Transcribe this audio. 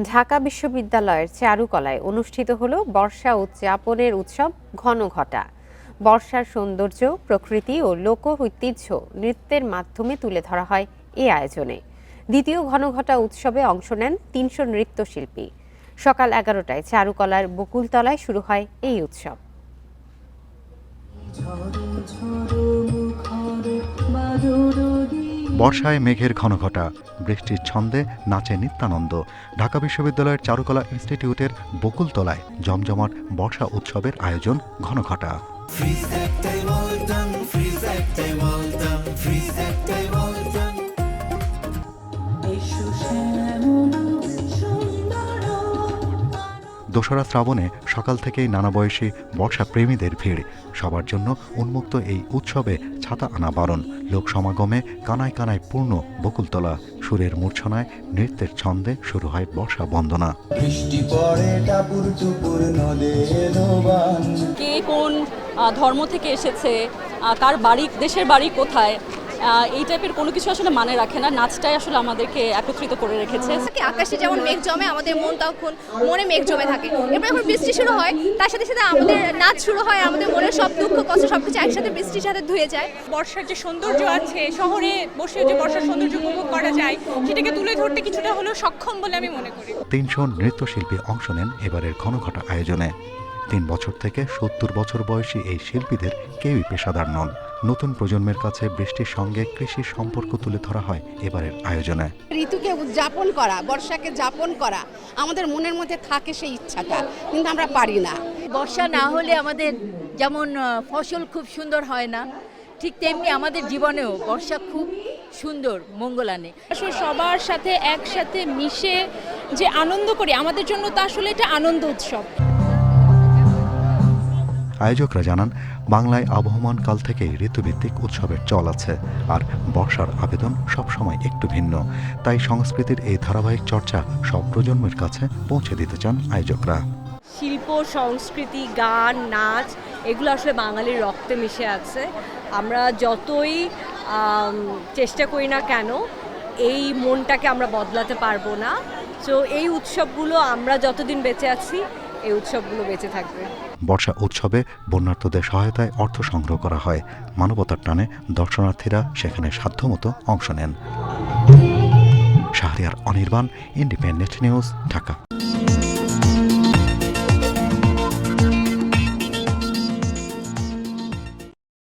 ঢাকা বিশ্ববিদ্যালয়ের চারুকলায় অনুষ্ঠিত হলো বর্ষা উদযাপনের উৎসব ঘনঘটা। বর্ষার সৌন্দর্য, প্রকৃতি ও লোক ঐতিহ্য নৃত্যের মাধ্যমে তুলে ধরা হয় এই আয়োজনে। দ্বিতীয় ঘনঘটা উৎসবে অংশ নেন ৩০০ নৃত্যশিল্পী। সকাল ১১টায় চারুকলার বকুলতলায় শুরু হয় এই উৎসব। বর্ষায় মেঘের ঘনঘটা, বৃষ্টির ছন্দে নাচে নিত্যানন্দ। ঢাকা বিশ্ববিদ্যালয়ের চারুকলা ইনস্টিটিউটের বকুলতলায় জমজমাট বর্ষা উৎসবের আয়োজন ঘনঘটা। দোসরা শ্রাবণে সকাল থেকেই নানা বয়সী বর্ষা প্রেমীদের ভিড়। সবার জন্য উন্মুক্ত এই উৎসবে ছাতা আনা বারণ। লোক সমাগমে কানায় কানায় পূর্ণ বকুলতলা। সুরের মূর্ছনায়, নৃত্যের ছন্দে শুরু হয় বর্ষা বন্দনা। বৃষ্টি পড়ে টাপুর টুপুর নদে লোবান। কে কোন ধর্ম থেকে এসেছে, কার বাড়ি, দেশের বাড়ি কোথায়, এই টাইপের কোনো কিছু আসলে মানে রাখে না। নাচটাই আসলে আমাদেরকে একত্রিত করে রেখেছে। আকাশে যেমন মেঘ জমে, আমাদের মন তখন মনে মেঘ জমে থাকে। এরপর যখন বৃষ্টি শুরু হয়, তার সাথে সাথে আমাদের নাচ শুরু হয়। আমাদের মনের সব দুঃখ কষ্ট সবকিছু একসাথে বৃষ্টির সাথে ধুয়ে যায়। বর্ষার যে সৌন্দর্য আছে, শহরে বসে যে বর্ষার সৌন্দর্য উপভোগ করা যায়, সেটাকে তুলে ধরতে কিছুটা হলেও সক্ষম বলে আমি মনে করি। ৩০০ নৃত্যশিল্পী অংশ নেন এবারের ঘনঘটা আয়োজনে। ৩ বছর থেকে ৭০ বছর বয়সী এই শিল্পীদের কেউই পেশাদার নন। নতুন প্রজন্মের কাছে বৃষ্টির সঙ্গে কৃষির সম্পর্ক তুলে ধরা হয় এবারের আয়োজনে। ঋতুকে উদযাপন করা, বর্ষাকে যাপন করা আমাদের মনের মধ্যে থাকে সেই ইচ্ছাটা, কিন্তু আমরা পারি না। বর্ষা না হলে আমাদের যেমন ফসল খুব সুন্দর হয় না, ঠিক তেমনি আমাদের জীবনেও বর্ষা খুব সুন্দর মঙ্গল আনে। আসলে সবার সাথে একসাথে মিশে যে আনন্দ করি, আমাদের জন্য তো আসলে এটা আনন্দ উৎসব। আয়োজকরা জানান, বাংলায় আবহমান কাল থেকেই ঋতুভিত্তিক উৎসবের চল আছে, আর বর্ষার আবেদন সবসময় একটু ভিন্ন। তাই সংস্কৃতির এই ধারাবাহিক চর্চা সব প্রজন্মের কাছে পৌঁছে দিতে চান আয়োজকরা। শিল্প, সংস্কৃতি, গান, নাচ এগুলো আসলে বাঙালির রক্তে মিশে আছে। আমরা যতই চেষ্টা করি না কেন, এই মনটাকে আমরা বদলাতে পারবো না। তো এই উৎসবগুলো আমরা যতদিন বেঁচে আছি, এই উৎসবগুলো বেঁচে থাকবে। বর্ষা উৎসবে বন্যার্তদের সহায়তায় অর্থ সংগ্রহ করা হয়। মানবতার টানে দর্শনার্থীরা সেখানে সাধ্যমতো অংশ নেন। Shahriar Anirban, independent news, Dhaka.